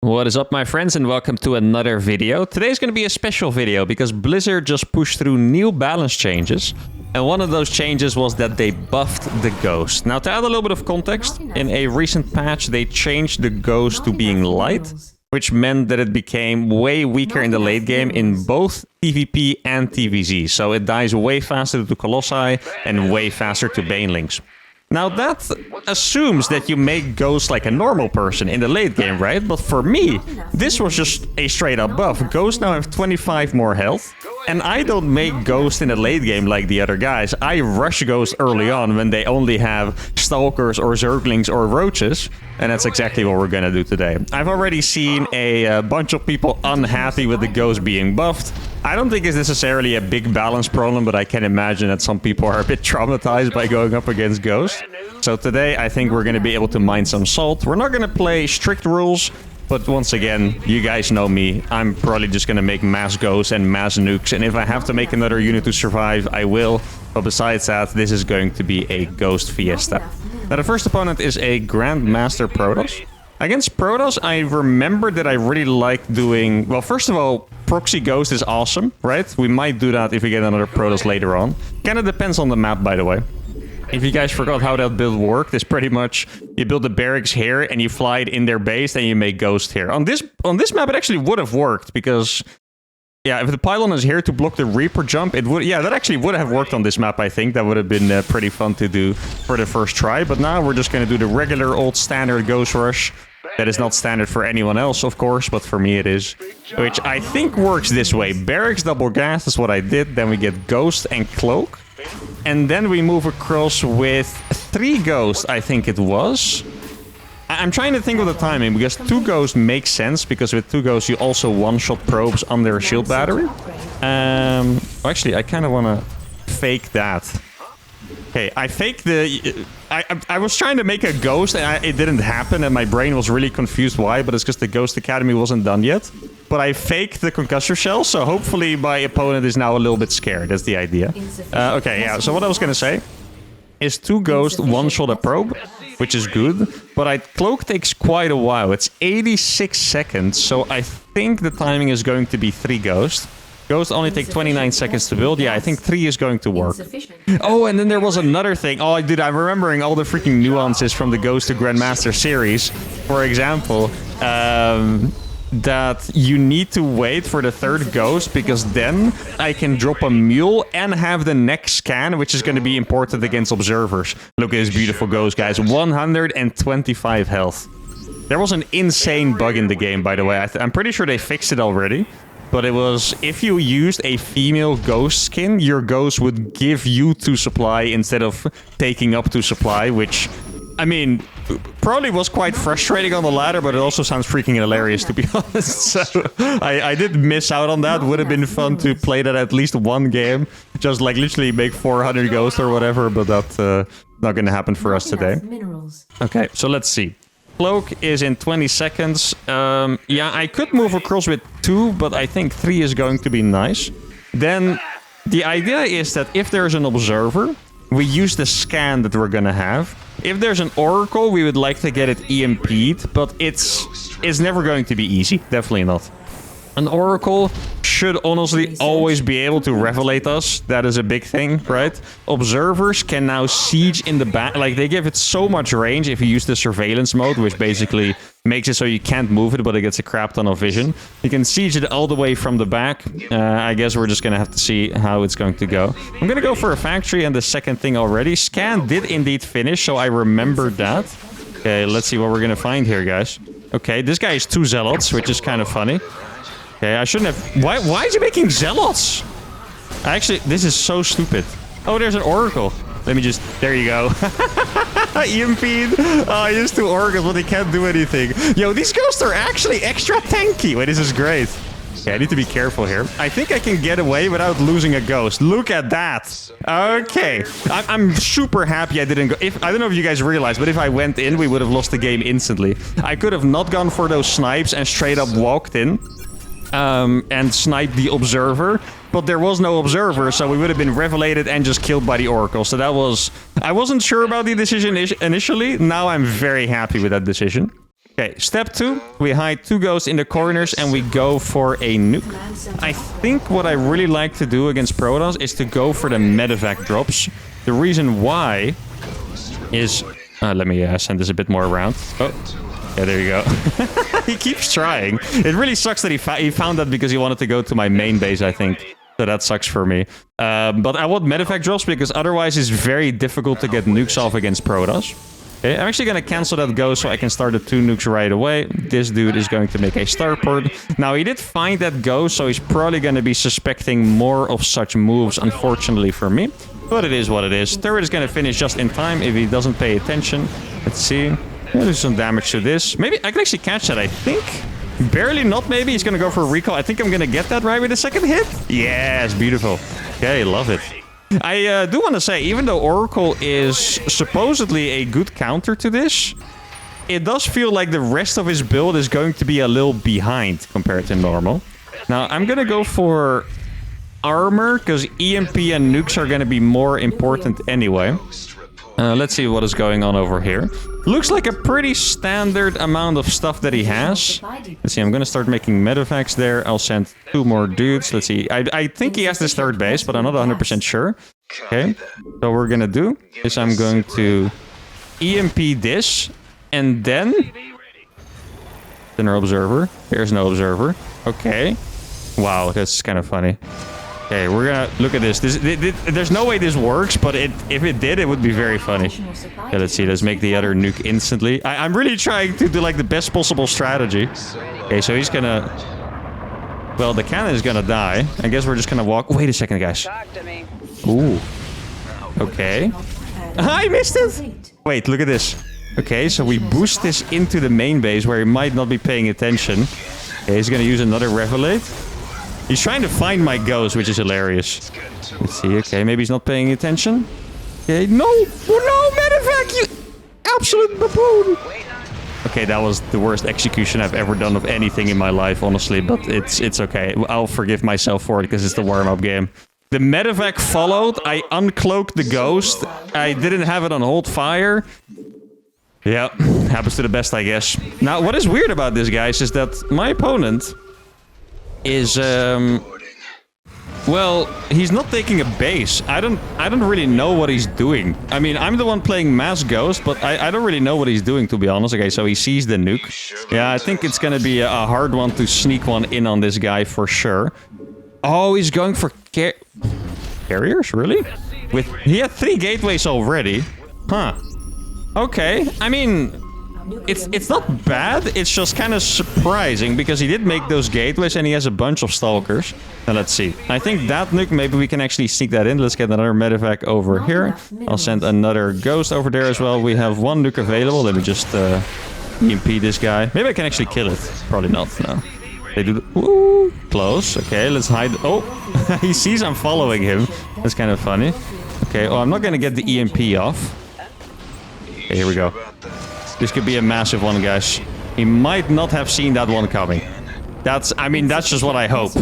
What is up, my friends, and welcome to another video. Today's going to be a special video because Blizzard just pushed through new balance changes. And one of those changes was that they buffed the Ghost. Now, to add a little bit of context, in a recent patch, they changed the Ghost to being light, which meant that it became way weaker in the late game in both PvP and TvZ. So it dies way faster to Colossi and way faster to Banelings. Now, that assumes that you make Ghost like a normal person in the late game, right? But for me, this was just a straight-up buff. Ghosts now have 25 more health, and I don't make Ghost in the late game like the other guys. I rush Ghost early on when they only have Stalkers or Zerglings or Roaches, and that's exactly what we're gonna do today. I've already seen a bunch of people unhappy with the Ghost being buffed. I don't think it's necessarily a big balance problem, but I can imagine that some people are a bit traumatized by going up against Ghost. So today, I think we're going to be able to mine some salt. We're not going to play strict rules, but once again, you guys know me. I'm probably just going to make mass Ghosts and mass nukes, and if I have to make another unit to survive, I will. But besides that, this is going to be a Ghost fiesta. Now, the first opponent is a Grandmaster Protoss. Against Protoss, I remember that I really liked doing... Well, first of all, Proxy Ghost is awesome, right? We might do that if we get another Protoss later on. Kind of depends on the map, by the way. If you guys forgot how that build worked, it's pretty much you build a barracks here and you fly it in their base and you make Ghost here. On this map, it actually would have worked because... Yeah, if the pylon is here to block the Reaper jump, it would... Yeah, that actually would have worked on this map, I think. That would have been pretty fun to do for the first try. But now we're just going to do the regular old standard Ghost Rush. That is not standard for anyone else, of course, but for me it is. Which I think works this way. Barracks double gas is what I did. Then we get Ghost and Cloak. And then we move across with 3 Ghosts, I think it was. I'm trying to think of the timing, because 2 Ghosts makes sense, because with 2 Ghosts you also one-shot probes under a shield battery. Actually, I kind of want to fake that. Okay, I faked the... I was trying to make a Ghost, and it didn't happen, and my brain was really confused why, but it's because the Ghost Academy wasn't done yet. But I faked the Concussor Shell, so hopefully my opponent is now a little bit scared. That's the idea. Okay, yeah, so what I was going to say is 2 Ghosts, one-shot a probe, which is good, but Cloak takes quite a while. It's 86 seconds, so I think the timing is going to be 3 Ghosts. Ghosts only take 29 seconds to build. Yeah, I think 3 is going to work. Oh, and then there was another thing. Oh, dude, I'm remembering all the freaking nuances from the Ghost to Grandmaster series. For example, that you need to wait for the 3rd Ghost, because then I can drop a Mule and have the next scan, which is going to be important against observers. Look at this beautiful Ghost, guys. 125 health. There was an insane bug in the game, by the way. I'm pretty sure they fixed it already. But it was, if you used a female Ghost skin, your Ghost would give you 2 supply instead of taking up 2 supply, which, I mean, probably was quite frustrating on the ladder, but it also sounds freaking hilarious, to be honest. So I did miss out on that. Would have been fun to play that at least one game. Just like literally make 400 Ghosts or whatever, but that's not going to happen for us today. Okay, so let's see. Cloak is in 20 seconds. Yeah, I could move across with 2, but I think 3 is going to be nice. Then the idea is that if there's an observer, we use the scan that we're gonna have. If there's an oracle, we would like to get it EMP'd, but it's never going to be easy. Definitely not. An oracle should honestly always be able to revelate us. That is a big thing, right? Observers can now siege in the back. Like, they give it so much range if you use the surveillance mode, which basically makes it so you can't move it, but it gets a crap ton of vision. You can siege it all the way from the back. I guess we're just going to have to see how it's going to go. I'm going to go for a factory and the second thing already. Scan did indeed finish, so I remembered that. Okay, let's see what we're going to find here, guys. Okay, this guy is 2 Zealots, which is kind of funny. Okay, I shouldn't have... Why is he making Zealots? Actually, this is so stupid. Oh, there's an Oracle. Let me just... There you go. EMP'd. Oh, I used 2 Oracles, but they can't do anything. Yo, these Ghosts are actually extra tanky. Wait, this is great. Okay, I need to be careful here. I think I can get away without losing a Ghost. Look at that. Okay. I'm super happy I didn't go... I don't know if you guys realize, but if I went in, we would have lost the game instantly. I could have not gone for those snipes and straight up walked in. And sniped the observer, but there was no observer, so we would have been revelated and just killed by the oracle. So that was... I wasn't sure about the decision initially. Now I'm very happy with that decision. Okay, step 2. We hide 2 ghosts in the corners and we go for a nuke. I think what I really like to do against Protons is to go for the medevac drops. The reason why is... let me send this a bit more around. Oh, yeah, there you go. He keeps trying. It really sucks that he found that because he wanted to go to my main base, I think. So that sucks for me. But I want medevac drops because otherwise it's very difficult to get nukes off against Protoss. Okay, I'm actually going to cancel that ghost so I can start the 2 nukes right away. This dude is going to make a starport. Now, he did find that ghost, so he's probably going to be suspecting more of such moves, unfortunately for me. But it is what it is. Turret is going to finish just in time if he doesn't pay attention. Let's see. Do some damage to this. Maybe I can actually catch that, I think. Barely not, maybe. He's going to go for a recall. I think I'm going to get that right with the second hit. Yes, beautiful. Okay, love it. I do want to say, even though Oracle is supposedly a good counter to this, it does feel like the rest of his build is going to be a little behind compared to normal. Now, I'm going to go for armor, because EMP and nukes are going to be more important anyway. Let's see what is going on over here. Looks like a pretty standard amount of stuff that he has. Let's see, I'm going to start making medevacs there. I'll send 2 more dudes. Let's see. I think he has this third base, but I'm not 100% sure. Okay, so what we're going to do is I'm going to EMP this, and then... General observer. There's no observer. Okay. Wow, that's kind of funny. Okay, we're gonna look at this. There's no way this works, but if it did, it would be very funny. Okay, let's see. Let's make the other nuke instantly. I'm really trying to do like the best possible strategy. Okay, so he's gonna... Well, the cannon is gonna die. I guess we're just gonna walk... Wait a second, guys. Ooh. Okay. I missed it! Wait, look at this. Okay, so we boost this into the main base where he might not be paying attention. Okay, he's gonna use another Revelate. He's trying to find my ghost, which is hilarious. Let's see. Okay, maybe he's not paying attention. Okay, no! Oh, no, medevac, you absolute baboon! Okay, that was the worst execution I've ever done of anything in my life, honestly. But it's okay. I'll forgive myself for it because it's the warm-up game. The medevac followed. I uncloaked the ghost. I didn't have it on hold fire. Yeah, happens to the best, I guess. Now, what is weird about this, guys, is that my opponent... is well, he's not taking a base. I don't really know what he's doing. I mean, I'm the one playing Mass Ghost, but I don't really know what he's doing, to be honest. Okay, so he sees the nuke. Yeah, I think it's gonna be a hard one to sneak one in on this guy for sure. Oh, he's going for carriers, really? He had 3 gateways already. Huh. Okay, I mean... It's not bad, it's just kind of surprising because he did make those gateways and he has a bunch of stalkers. Now let's see. I think that nuke, maybe we can actually sneak that in. Let's get another medevac over here. I'll send another ghost over there as well. We have 1 nuke available. Let me just EMP this guy. Maybe I can actually kill it. Probably not, no. They do ooh, close. Okay, let's hide. Oh, he sees I'm following him. That's kind of funny. Okay, oh, I'm not gonna get the EMP off. Okay, here we go. This could be a massive one, guys. He might not have seen that one coming. I mean, that's just what I hope.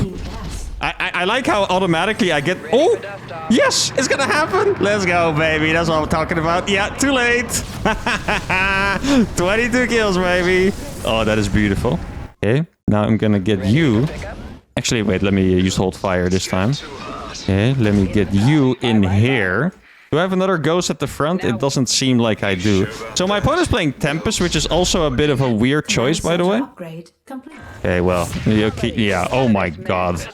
I like how automatically I get... Oh! Yes! It's gonna happen! Let's go, baby. That's what I'm talking about. Yeah, too late! 22 kills, baby! Oh, that is beautiful. Okay, now I'm gonna get you... Actually, wait, let me use hold fire this time. Okay, let me get you in here. Do I have another ghost at the front? It doesn't seem like I do. So my opponent's playing Tempest, which is also a bit of a weird choice, by the way. Okay, well, okay, yeah, oh my god.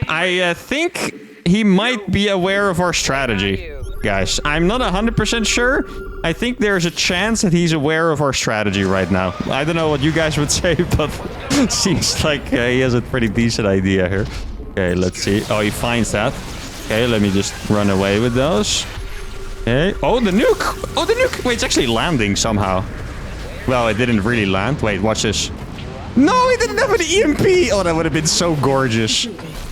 I think he might be aware of our strategy, guys. I'm not 100% sure. I think there's a chance that he's aware of our strategy right now. I don't know what you guys would say, but it seems like he has a pretty decent idea here. Okay, let's see. Oh, he finds that. Okay, let me just run away with those. Okay. Oh, the nuke! Oh, the nuke! Wait, it's actually landing somehow. Well, it didn't really land. Wait, watch this. No, it didn't have an EMP! Oh, that would have been so gorgeous.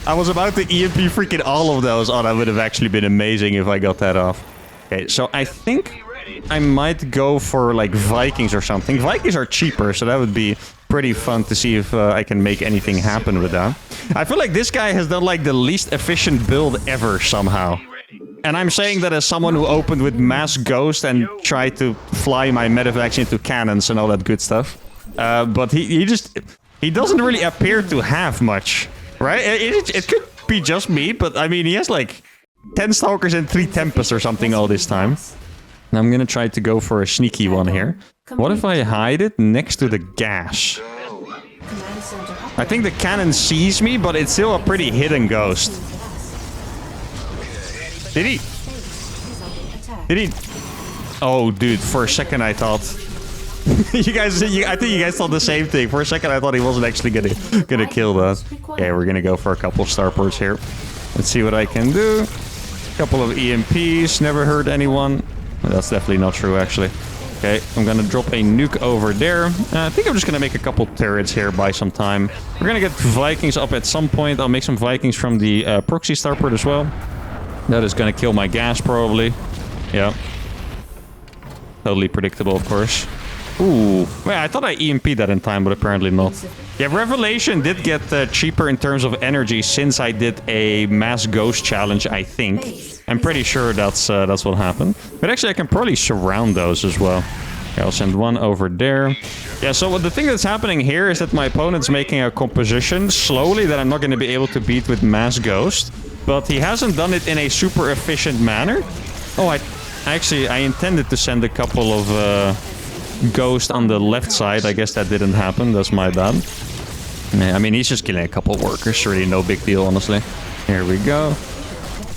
I was about to EMP freaking all of those. Oh, that would have actually been amazing if I got that off. Okay, so I think I might go for, like, Vikings or something. Vikings are cheaper, so that would be pretty fun to see if I can make anything happen with that. I feel like this guy has done, like, the least efficient build ever somehow. And I'm saying that as someone who opened with Mass Ghost and tried to fly my medevacs into cannons and all that good stuff. But he doesn't really appear to have much, right? It could be just me, but I mean, he has like 10 Stalkers and 3 Tempests or something all this time. And I'm gonna try to go for a sneaky one here. What if I hide it next to the gas? I think the cannon sees me, but it's still a pretty hidden ghost. Did he? Oh, dude, for a second I thought... I think you guys thought the same thing. For a second I thought he wasn't actually gonna kill that. Okay, we're gonna go for a couple of starports here. Let's see what I can do. A couple of EMPs, never hurt anyone. That's definitely not true, actually. Okay, I'm gonna drop a nuke over there. I think I'm just gonna make a couple turrets here, buy some time. We're gonna get Vikings up at some point. I'll make some Vikings from the proxy starport as well. That is gonna kill my gas, probably. Yeah. Totally predictable, of course. Ooh. Well, I thought I EMP'd that in time, but apparently not. Yeah, Revelation did get cheaper in terms of energy since I did a mass ghost challenge, I think. I'm pretty sure that's what happened. But actually, I can probably surround those as well. Okay, I'll send one over there. Yeah, so the thing that's happening here is that my opponent's making a composition slowly that I'm not going to be able to beat with mass ghost. But he hasn't done it in a super efficient manner. Oh, I intended to send a couple of... Ghost on the left side. I guess that didn't happen. That's my bad. I mean, he's just killing a couple workers. Really no big deal, honestly. Here we go.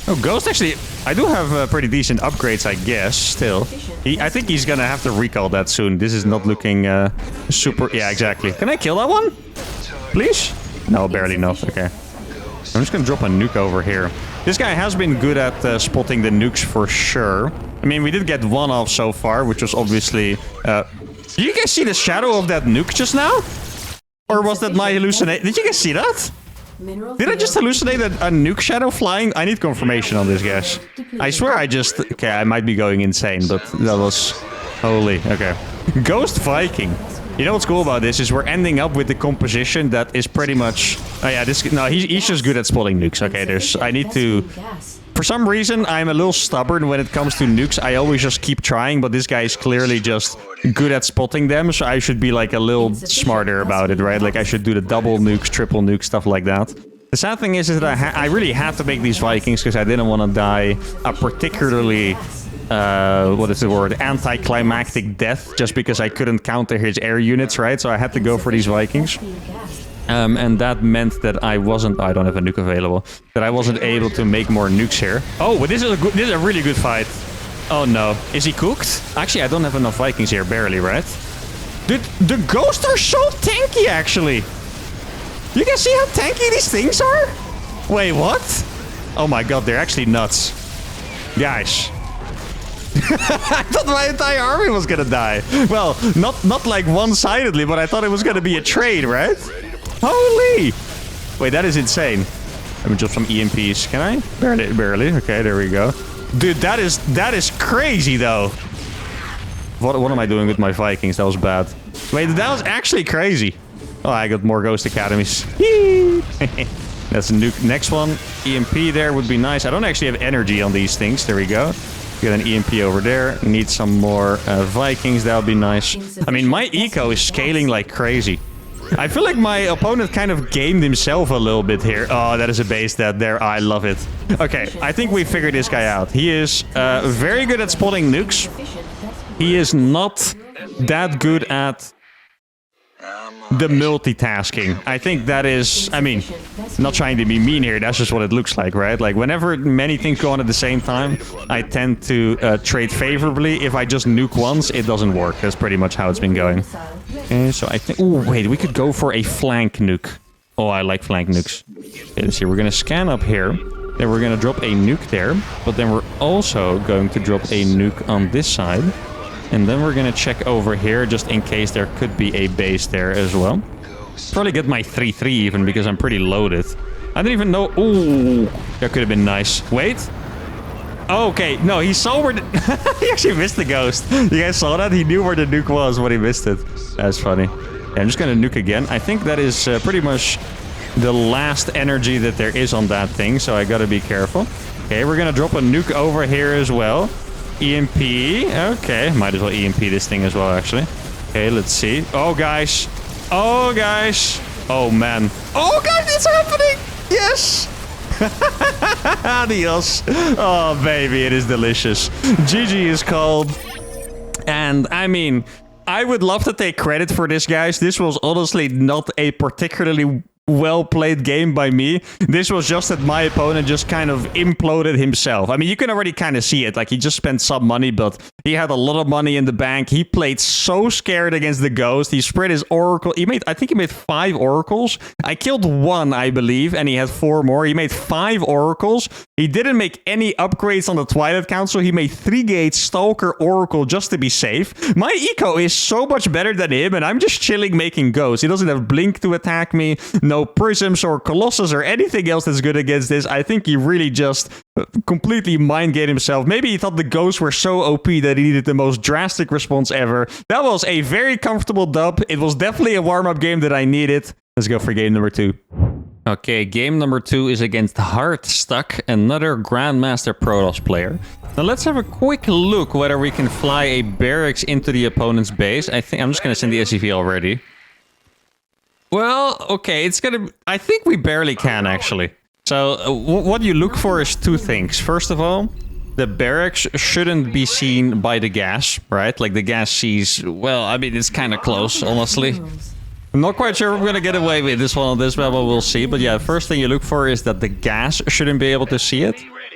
Oh, Ghost actually... I do have pretty decent upgrades, I guess, still. I think he's gonna have to recall that soon. This is not looking super... Yeah, exactly. Can I kill that one? Please? No, barely not. Okay. I'm just gonna drop a nuke over here. This guy has been good at spotting the nukes for sure. I mean, we did get one off so far, which was obviously... Did you guys see the shadow of that nuke just now? Or was that my hallucination? Did you guys see that? Did I just hallucinate a nuke shadow flying? I need confirmation on this, guys. I swear I just... Okay, I might be going insane, but that was... Holy, okay. Ghost Viking. You know what's cool about this is we're ending up with the composition that is pretty much... Oh yeah, this... No, he's just good at spotting nukes. Okay, there's... I need to... For some reason, I'm a little stubborn when it comes to nukes. I always just keep trying, but this guy is clearly just good at spotting them, so I should be like a little smarter about it, right? Like I should do the double nukes, triple nukes, stuff like that. The sad thing is that I really had to make these Vikings because I didn't want to die a particularly... what is the word? Anticlimactic death, just because I couldn't counter his air units, right? So I had to go for these Vikings. And that meant that I wasn't... I don't have a nuke available. That I wasn't able to make more nukes here. Oh, but this is a really good fight. Oh no. Is he cooked? Actually, I don't have enough Vikings here. Barely, right? Dude, the ghosts are so tanky, actually. You can see how tanky these things are? Wait, what? Oh my god, they're actually nuts. Guys. I thought my entire army was gonna die. Well, not like one-sidedly, but I thought it was gonna be a trade, right? Holy! Wait, that is insane. Let me drop some EMPs. Can I? Barely. Okay, there we go. Dude, that is crazy, though. What am I doing with my Vikings? That was bad. Wait, that was actually crazy. Oh, I got more Ghost Academies. That's a nuke. Next one. EMP there would be nice. I don't actually have energy on these things. There we go. Get an EMP over there. Need some more Vikings. That would be nice. I mean, my eco is scaling like crazy. I feel like my opponent kind of gamed himself a little bit here. Oh, that is a base dead there. I love it. Okay, I think we figured this guy out. He is very good at spotting nukes. He is not that good at the multitasking. I think that is... I mean, not trying to be mean here. That's just what it looks like, right? Like, whenever many things go on at the same time, I tend to trade favorably. If I just nuke once, it doesn't work. That's pretty much how it's been going. Okay, so I think... Oh, wait. We could go for a flank nuke. Oh, I like flank nukes. Okay, let's see. We're going to scan up here. Then we're going to drop a nuke there. But then we're also going to drop a nuke on this side. And then we're gonna check over here, just in case there could be a base there as well. Probably get my 3-3 even, because I'm pretty loaded. I didn't even know... Ooh, that could have been nice. Wait. Okay, no, he saw where the... He actually missed the ghost. You guys saw that? He knew where the nuke was when he missed it. That's funny. Yeah, I'm just gonna nuke again. I think that is pretty much the last energy that there is on that thing, so I gotta be careful. Okay, we're gonna drop a nuke over here as well. EMP. Okay, might as well EMP this thing as well, actually. Okay, let's see. Oh, guys. Oh, guys. Oh, man. Oh, guys, it's happening. Yes. Adios. Oh, baby, it is delicious. GG is called. And, I mean, I would love to take credit for this, guys. This was honestly not a particularly well-played game by me. This was just that my opponent just kind of imploded himself. I mean, you can already kind of see it. Like, he just spent some money, but he had a lot of money in the bank. He played so scared against the Ghost. He spread his Oracle. I think he made 5 Oracles. I killed 1, I believe, and he had 4 more. He made 5 Oracles. He didn't make any upgrades on the Twilight Council. He made 3 gates, Stalker, Oracle, just to be safe. My eco is so much better than him, and I'm just chilling making Ghosts. He doesn't have Blink to attack me. No Prisms or Colossus or anything else that's good against this. I think he really just completely mind-gamed himself. Maybe he thought the Ghosts were so OP that he needed the most drastic response ever. That was a very comfortable dub. It was definitely a warm-up game that I needed. Let's go for game number 2. Okay, game number 2 is against Heartstuck, another Grandmaster Protoss player. Now let's have a quick look whether we can fly a barracks into the opponent's base. I'm just going to send the SCV already. Well, okay, I think we barely can, actually. So, what you look for is 2 things. First of all, the barracks shouldn't be seen by the gas, right? Like, the gas sees... Well, I mean, it's kind of close, honestly. I'm not quite sure if we're going to get away with this one on this map, but we'll see. But yeah, first thing you look for is that the gas shouldn't be able to see it.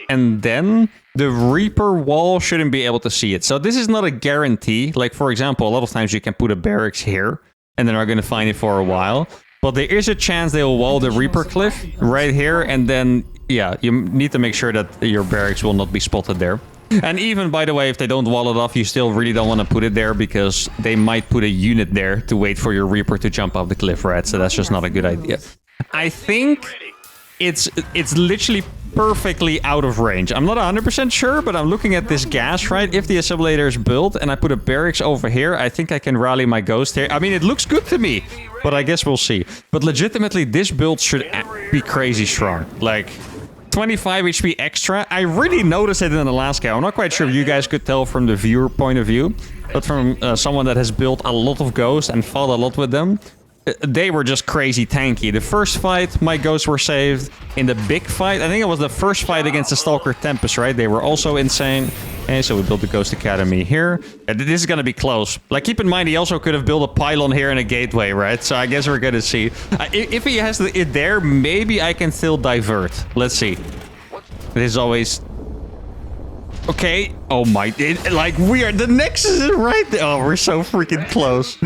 And then the Reaper wall shouldn't be able to see it. So this is not a guarantee. Like, for example, a lot of times you can put a barracks here, and then are going to find it for a while. But there is a chance they will wall the Reaper cliff right here, and then, yeah, you need to make sure that your barracks will not be spotted there. And even, by the way, if they don't wall it off, you still really don't want to put it there, because they might put a unit there to wait for your Reaper to jump off the cliff, right? So that's just not a good idea. I think it's literally perfectly out of range. I'm not 100% sure, but I'm looking at this gas, right? If the assimilator is built and I put a barracks over here, I think I can rally my Ghost here. I mean, it looks good to me, but I guess we'll see. But legitimately, this build should be crazy strong. Like, 25 HP extra. I really noticed it in the last game. I'm not quite sure if you guys could tell from the viewer point of view, but from someone that has built a lot of Ghosts and fought a lot with them, they were just crazy tanky. The first fight, my Ghosts were saved. In the big fight, I think it was the first fight against the Stalker Tempest, right? They were also insane. And so we built the Ghost Academy here. This is going to be close. Like, keep in mind, he also could have built a pylon here and a gateway, right? So I guess we're going to see. If he has it there, maybe I can still divert. Let's see. This is always... Okay. Oh my... like, we are... The Nexus is right there. Oh, we're so freaking close.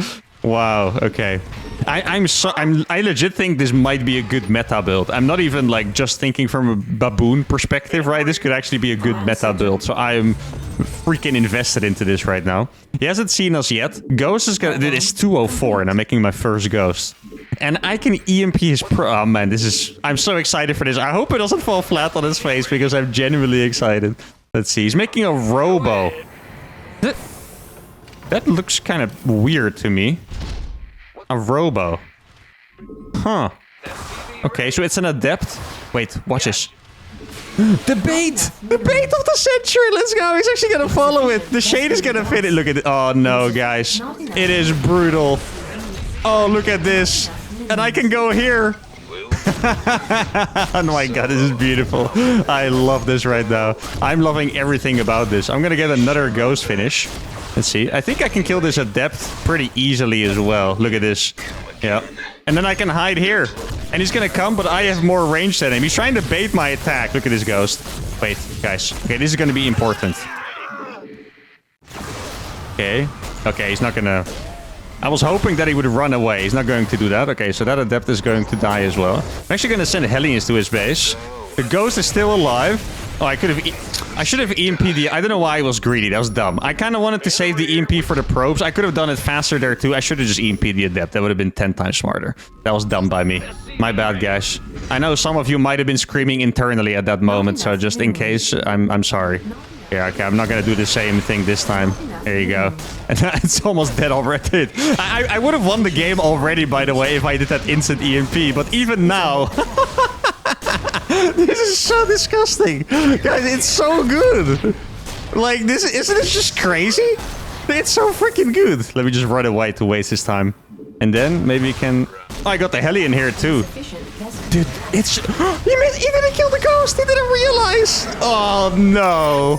Wow. Okay. I legit think this might be a good meta build. I'm not even like just thinking from a baboon perspective, right? This could actually be a good meta build. So I'm freaking invested into this right now. He hasn't seen us yet. Ghost is gonna... It's 204 and I'm making my first Ghost. And I can EMP his pro... Oh man, this is... I'm so excited for this. I hope it doesn't fall flat on his face because I'm genuinely excited. Let's see. He's making a robo. That looks kind of weird to me. A robo. Huh. Okay, so it's an adept. Wait, watch this. The bait! The bait of the century! Let's go! He's actually gonna follow it. The shade is gonna fit it. Look at it. Oh no, guys. It is brutal. Oh, look at this. And I can go here. Oh my god, this is beautiful. I love this right now. I'm loving everything about this. I'm gonna get another Ghost finish. Let's see. I think I can kill this adept pretty easily as well. Look at this. Yeah. And then I can hide here. And he's gonna come, but I have more range than him. He's trying to bait my attack. Look at this Ghost. Wait, guys. Okay, this is gonna be important. Okay. Okay, he's not gonna... I was hoping that he would run away. He's not going to do that. Okay, so that adept is going to die as well. I'm actually gonna send Hellions to his base. The Ghost is still alive. Oh, I should have EMP'd the... I don't know why I was greedy. That was dumb. I kind of wanted to save the EMP for the probes. I could have done it faster there, too. I should have just EMP'd the adept. That would have been 10 times smarter. That was dumb by me. My bad, guys. I know some of you might have been screaming internally at that moment, so just in case, I'm sorry. Yeah, okay, I'm not gonna do the same thing this time. There you go. And it's almost dead already. I would have won the game already, by the way, if I did that instant EMP, but even now... This is so disgusting. Guys, it's so good. Like, this isn't this just crazy? It's so freaking good. Let me just run away to waste his time. And then maybe we can... Oh, I got the heli in here too. Dude, it's... he didn't kill the ghost. He didn't realize. Oh, no.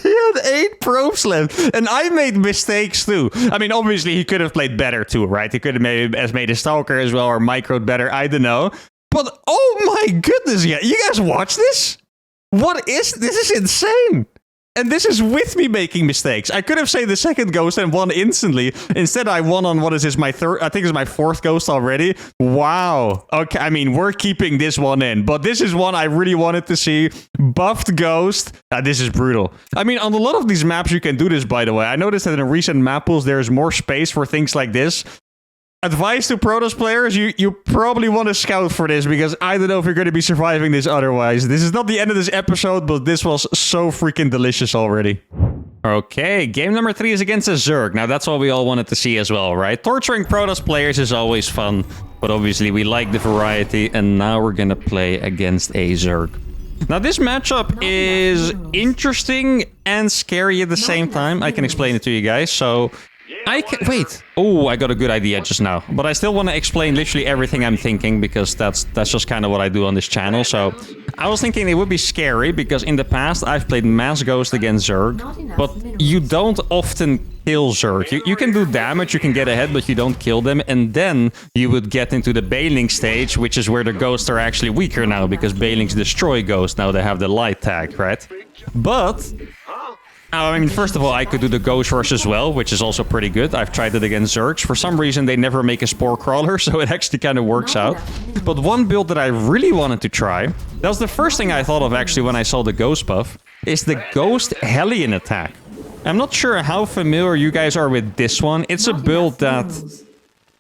He had 8 probes left. And I made mistakes too. I mean, obviously, he could have played better too, right? He could have made a Stalker as well or microed better. I don't know. But, oh my goodness, yeah. You guys watch this? What is... This is insane. And this is with me making mistakes. I could have saved the second ghost and won instantly. Instead, I won on, what is this, my third... I think it's my 4th ghost already. Wow. Okay, I mean, we're keeping this one in. But this is one I really wanted to see. Buffed ghost. This is brutal. I mean, on a lot of these maps, you can do this, by the way. I noticed that in recent map pools, there's more space for things like this. Advice to Protoss players, you probably want to scout for this, because I don't know if you're going to be surviving this otherwise. This is not the end of this episode, but this was so freaking delicious already. Okay, game number 3 is against a Zerg. Now, that's what we all wanted to see as well, right? Torturing Protoss players is always fun, but obviously we like the variety, and now we're going to play against a Zerg. Now, this matchup is interesting and scary at the same time. I can explain it to you guys, so... Wait. Oh, I got a good idea just now. But I still want to explain literally everything I'm thinking, because that's just kind of what I do on this channel. So I was thinking it would be scary because in the past I've played Mass Ghost against Zerg, but you don't often kill Zerg. You can do damage, you can get ahead, but you don't kill them. And then you would get into the Bailing stage, which is where the ghosts are actually weaker now, because Bailings destroy ghosts. Now they have the light tag, right? But... I mean, first of all, I could do the Ghost Rush as well, which is also pretty good. I've tried it against Zergs. For some reason, they never make a Spore Crawler, so it actually kind of works out. But one build that I really wanted to try, that was the first thing I thought of actually when I saw the Ghost buff, is the Ghost Hellion attack. I'm not sure how familiar you guys are with this one. It's a build that...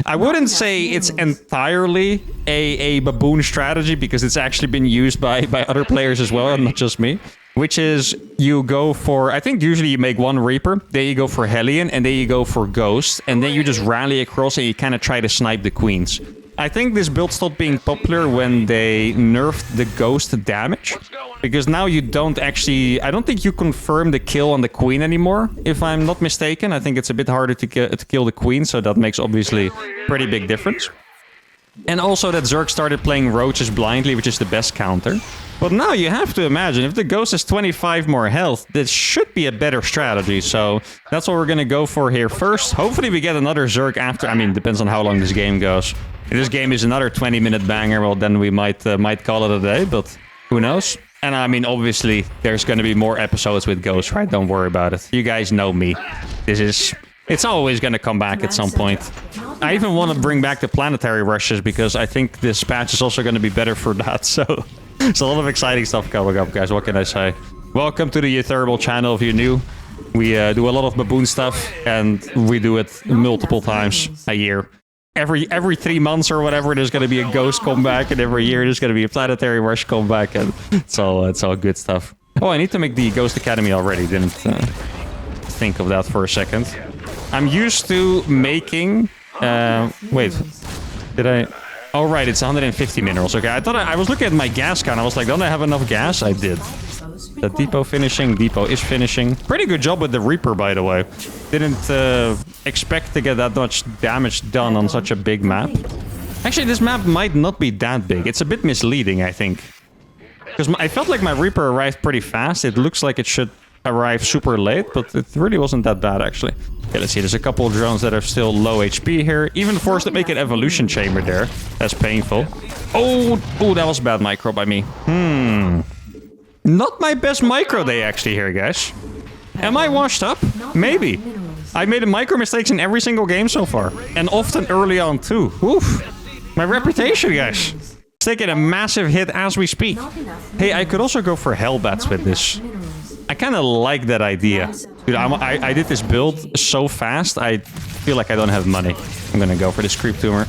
I wouldn't say it's entirely a baboon strategy, because it's actually been used by other players as well, and not just me. Which is, you go for, I think usually you make one Reaper, then you go for Hellion, and then you go for Ghost, and then you just rally across and you kind of try to snipe the Queens. I think this build stopped being popular when they nerfed the Ghost damage, because now you don't actually, I don't think you confirm the kill on the Queen anymore, if I'm not mistaken. I think it's a bit harder to kill the Queen, so that makes obviously pretty big difference. And also that Zerg started playing Roaches blindly, which is the best counter. But now you have to imagine, if the Ghost has 25 more health, this should be a better strategy. So that's what we're going to go for here first. Hopefully we get another Zerg after. I mean, depends on how long this game goes. If this game is another 20-minute banger, well, then we might call it a day, but who knows? And I mean, obviously, there's going to be more episodes with Ghost, right? Don't worry about it. You guys know me. It's always going to come back at some point. I even want to bring back the planetary rushes, because I think this patch is also going to be better for that. So there's a lot of exciting stuff coming up, guys. What can I say? Welcome to the uThermal channel if you're new. We do a lot of baboon stuff, and we do it multiple times a year. Every 3 months or whatever, there's going to be a Ghost come back, and every year there's going to be a planetary rush come back, and it's all good stuff. Oh, I need to make the Ghost Academy already. Didn't think of that for a second. I'm used to making... wait. Did I... Oh, right, it's 150 minerals. Okay, I thought I was looking at my gas count. I was like, don't I have enough gas? I did. The depot finishing. Depot is finishing. Pretty good job with the Reaper, by the way. Didn't expect to get that much damage done on such a big map. Actually, this map might not be that big. It's a bit misleading, I think. Because I felt like my Reaper arrived pretty fast. It looks like it should arrive super late, but it really wasn't that bad, actually. Okay, let's see. There's a couple of drones that are still low HP here. Even forced to make an evolution chamber there. That's painful. Oh, that was a bad micro by me. Not my best micro day, actually, here, guys. Am I washed up? Maybe. I made micro mistakes in every single game so far. And often early on, too. Oof. My reputation, guys. It's taking a massive hit as we speak. Hey, I could also go for Hellbats with this. I kind of like that idea. Dude, I did this build so fast, I feel like I don't have money. I'm gonna go for this Creep Tumor.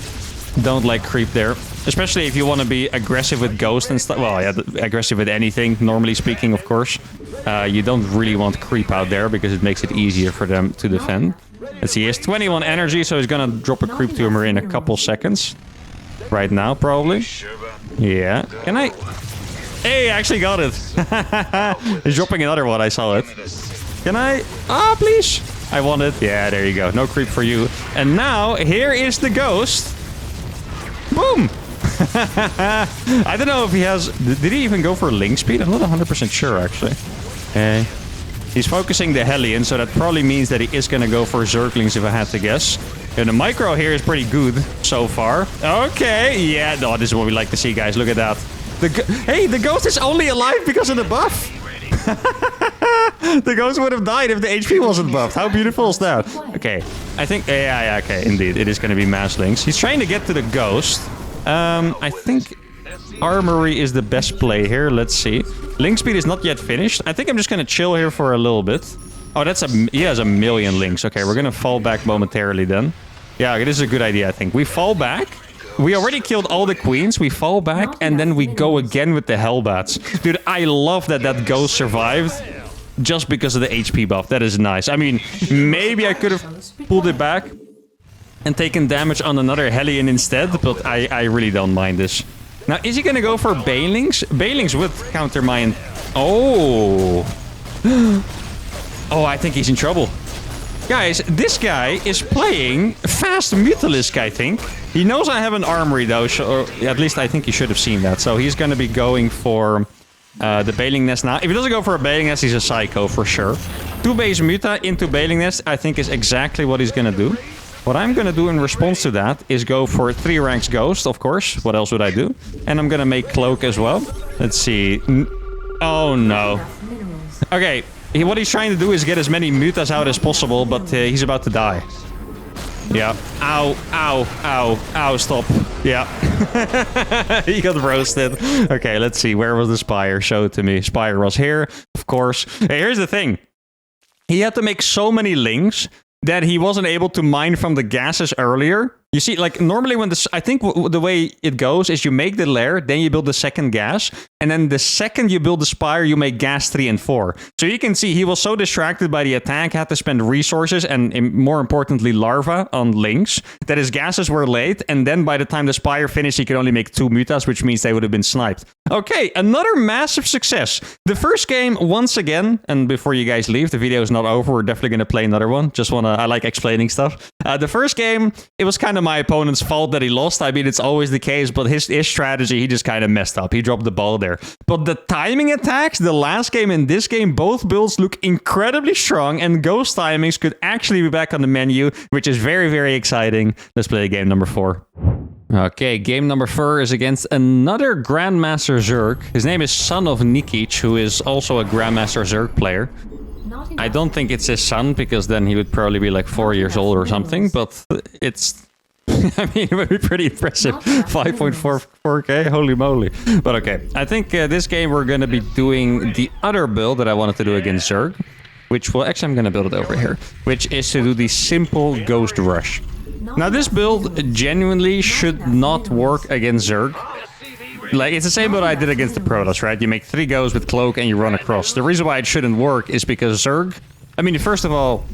Don't like creep there. Especially if you want to be aggressive with Ghost and stuff. Well, yeah, aggressive with anything, normally speaking, of course. You don't really want creep out there, because it makes it easier for them to defend. Let's see, he has 21 energy, so he's gonna drop a Creep Tumor in a couple seconds. Right now, probably. Yeah. Can I... Hey, I actually got it. He's dropping another one, I saw it. Can I? Ah, please. I want it. Yeah, there you go. No creep for you. And now, here is the ghost. Boom. I don't know if he has... Did he even go for link speed? I'm not 100% sure, actually. Okay. He's focusing the Hellion, so that probably means that he is going to go for Zerglings, if I had to guess. And the micro here is pretty good so far. Okay. Yeah, no, this is what we like to see, guys. Look at that. Hey, the ghost is only alive because of the buff. The ghost would have died if the HP wasn't buffed. How beautiful is that? Okay. I think... Yeah, okay. Indeed. It is going to be mass links. He's trying to get to the ghost. I think Armory is the best play here. Let's see. Link speed is not yet finished. I think I'm just going to chill here for a little bit. Oh, that's he has a million links. Okay, we're going to fall back momentarily then. Yeah, this is a good idea, I think. We fall back. We already killed all the queens. We fall back, and then we go again with the Hellbats. Dude, I love that that ghost survived just because of the HP buff. That is nice. I mean, maybe I could have pulled it back and taken damage on another Hellion instead, but I really don't mind this. Now, is he going to go for Banelings? Banelings would counter mine. Oh. Oh, I think he's in trouble. Guys, this guy is playing fast Mutalisk, I think. He knows I have an Armory, though, or at least I think he should have seen that. So he's going to be going for the Baling Nest now. If he doesn't go for a Baling Nest, he's a Psycho for sure. 2 base Muta into Baling Nest, I think is exactly what he's going to do. What I'm going to do in response to that is go for 3 ranks Ghost, of course. What else would I do? And I'm going to make Cloak as well. Let's see. Oh, no. Okay. What he's trying to do is get as many mutas out as possible, but he's about to die. Yeah. Ow, ow, ow, ow, stop. Yeah. He got roasted. Okay, let's see. Where was the Spire? Show it to me. Spire was here, of course. Hey, here's the thing. He had to make so many links that he wasn't able to mine from the gases earlier. You see, like, normally when I think the way it goes is you make the lair, then you build the second gas, and then the second you build the spire, you make gas 3 and 4. So you can see he was so distracted by the attack, had to spend resources and more importantly, larva on links, that his gases were late, and then by the time the spire finished, he could only make 2 mutas, which means they would have been sniped. Okay, another massive success. The first game, once again, and before you guys leave, the video is not over, we're definitely going to play another one. I like explaining stuff. The first game, it was kind of my opponent's fault that he lost. I mean, it's always the case, but his strategy, he just kind of messed up. He dropped the ball there. But the timing attacks, the last game and this game, both builds look incredibly strong, and Ghost timings could actually be back on the menu, which is very, very exciting. Let's play game number 4. Okay, game number 4 is against another Grandmaster Zerg. His name is Son of Nikic, who is also a Grandmaster Zerg player. I don't think it's his son, because then he would probably be like 4 years old or something, but it's... I mean, it would be pretty impressive. 5.44k, holy moly. But okay, I think this game we're going to be doing the other build that I wanted to do against Zerg, which will... Actually, I'm going to build it over here, which is to do the simple Ghost Rush. Now, this build genuinely should not work against Zerg. Like, it's the same build I did against the Protoss, right? You make 3 Ghosts with Cloak and you run across. The reason why it shouldn't work is because Zerg... I mean, first of all,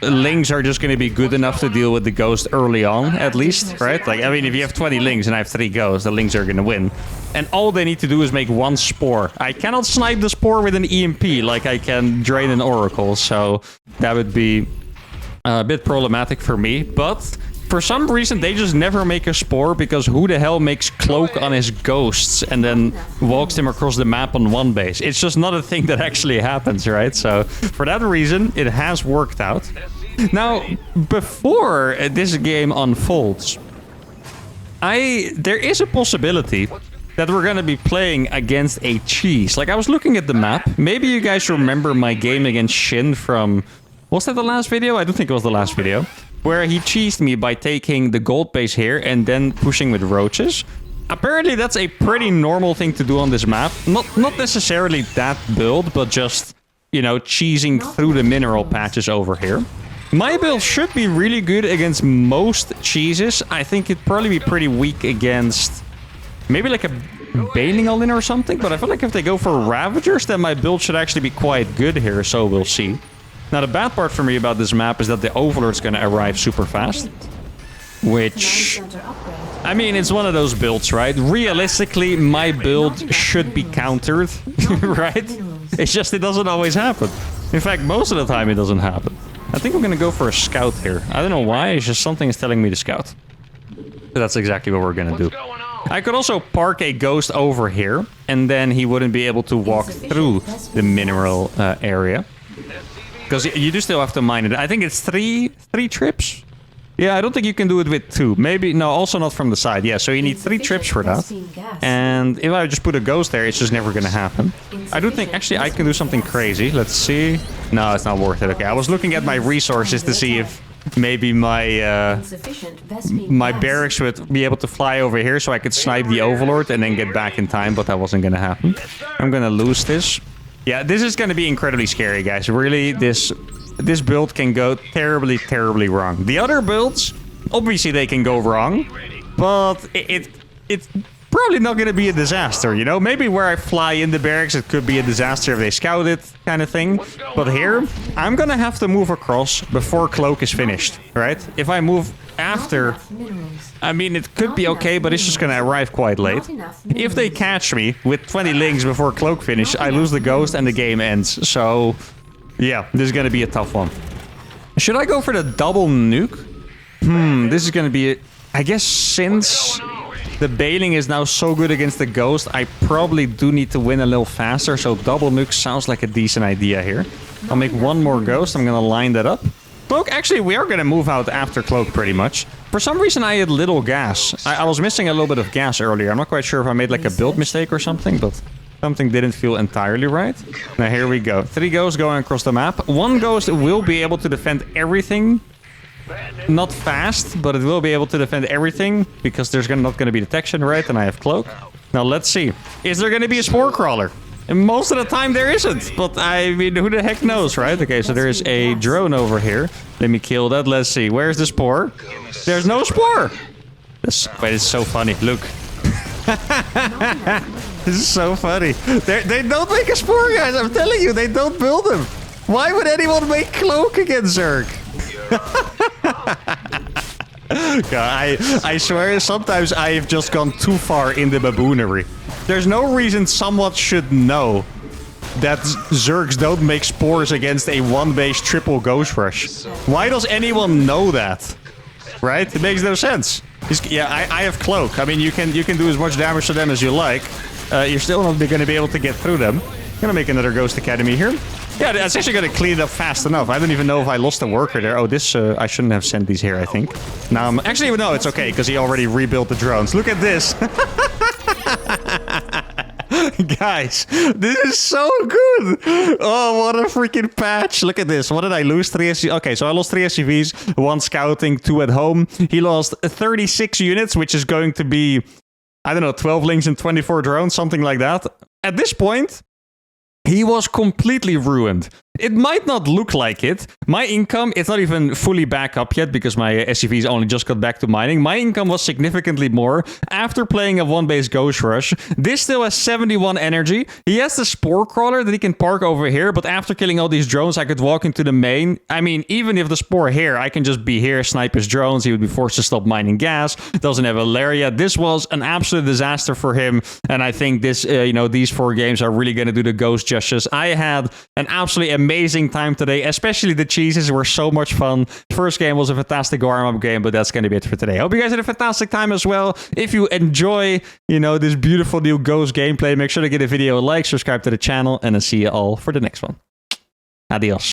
links are just going to be good enough to deal with the Ghost early on, at least, right? Like, I mean, if you have 20 links and I have 3 Ghosts, the links are going to win. And all they need to do is make 1 Spore. I cannot snipe the Spore with an EMP like I can drain an Oracle, so that would be a bit problematic for me, but... For some reason, they just never make a Spore, because who the hell makes Cloak on his Ghosts and then walks them across the map on 1 base? It's just not a thing that actually happens, right? So, for that reason, it has worked out. Now, before this game unfolds, there is a possibility that we're going to be playing against a cheese. Like, I was looking at the map. Maybe you guys remember my game against Shin from... Was that the last video? I don't think it was the last video. Where he cheesed me by taking the gold base here and then pushing with roaches. Apparently that's a pretty normal thing to do on this map. Not necessarily that build, but just, you know, cheesing through the mineral patches over here. My build should be really good against most cheeses. I think it'd probably be pretty weak against maybe like a Baling All-In or something. But I feel like if they go for Ravagers, then my build should actually be quite good here, so we'll see. Now, the bad part for me about this map is that the Overlord's going to arrive super fast. Which... I mean, it's one of those builds, right? Realistically, my build should be countered, right? It's just it doesn't always happen. In fact, most of the time it doesn't happen. I think I'm gonna go for a scout here. I don't know why, it's just something is telling me to scout. So that's exactly what we're gonna do. I could also park a ghost over here, and then he wouldn't be able to walk through the mineral area. Because you do still have to mine it. I think it's three trips. Yeah, I don't think you can do it with 2. Maybe, no, also not from the side. Yeah, so you need 3 trips for that. And if I just put a ghost there, it's just never going to happen. I do think, actually, I can do something crazy. Let's see. No, it's not worth it. Okay, I was looking at my resources to see if maybe my barracks would be able to fly over here so I could snipe the Overlord and then get back in time, but that wasn't going to happen. I'm going to lose this. Yeah, this is going to be incredibly scary, guys. Really, this build can go terribly, terribly wrong. The other builds, obviously they can go wrong, but it's probably not going to be a disaster, you know? Maybe where I fly in the barracks, it could be a disaster if they scout it, kind of thing. But here, I'm going to have to move across before Cloak is finished, right? If I move after, I mean, it could be okay, but it's just going to arrive quite late. If they catch me with 20 links before Cloak finish, I lose the ghost and the game ends. So, yeah, this is going to be a tough one. Should I go for the double nuke? This is going to be, I guess, since the bailing is now so good against the ghost, I probably do need to win a little faster. So double nuke sounds like a decent idea here. I'll make one more ghost. I'm going to line that up. Cloak, actually, we are going to move out after Cloak, pretty much. For some reason, I had little gas. I was missing a little bit of gas earlier. I'm not quite sure if I made like a build mistake or something, but something didn't feel entirely right. Now, here we go. 3 ghosts going across the map. 1 ghost will be able to defend everything. Not fast, but it will be able to defend everything, because there's not going to be detection, right? And I have Cloak. Now, let's see. Is there going to be a Spore Crawler? And most of the time there isn't, but I mean, who the heck knows, right? Okay, so there is a drone over here. Let me kill that. Let's see. Where's the Spore? There's no Spore! Wait, it's so funny. Look. This is so funny. They don't make a Spore, guys. I'm telling you, they don't build them. Why would anyone make Cloak against Zerg? God, I swear, sometimes I've just gone too far in the baboonery. There's no reason someone should know that Zergs don't make spores against a 1-base triple Ghost Rush. Why does anyone know that? Right? It makes no sense. Yeah, I have Cloak. I mean, you can do as much damage to them as you like. You're still not going to be able to get through them. I'm going to make another Ghost Academy here. Yeah, that's actually going to clean it up fast enough. I don't even know if I lost a worker there. Oh, this, I shouldn't have sent these here, I think. Now, actually, no, it's okay, because he already rebuilt the drones. Look at this. Guys, this is so good. Oh, what a freaking patch. Look at this. What did I lose? 3 SCVs. Okay, so I lost 3 SCVs, 1 scouting, 2 at home. He lost 36 units, which is going to be, I don't know, 12 links and 24 drones, something like that. At this point, he was completely ruined. It might not look like it. My income, it's not even fully back up yet because my SCVs only just got back to mining. My income was significantly more after playing a 1-base Ghost Rush. This still has 71 energy. He has the Spore Crawler that he can park over here, but after killing all these drones, I could walk into the main. I mean, even if the Spore here, I can just be here, snipe his drones. He would be forced to stop mining gas. Doesn't have Valeria. This was an absolute disaster for him, and I think this, these 4 games are really going to do the Ghost justice. I had an absolutely amazing time today, especially the cheeses were so much fun. First game was a fantastic warm-up game, but that's going to be it for today. Hope you guys had a fantastic time as well. If you enjoy, this beautiful new Ghost gameplay, make sure to give the video a like, subscribe to the channel, and I'll see you all for the next one. Adios.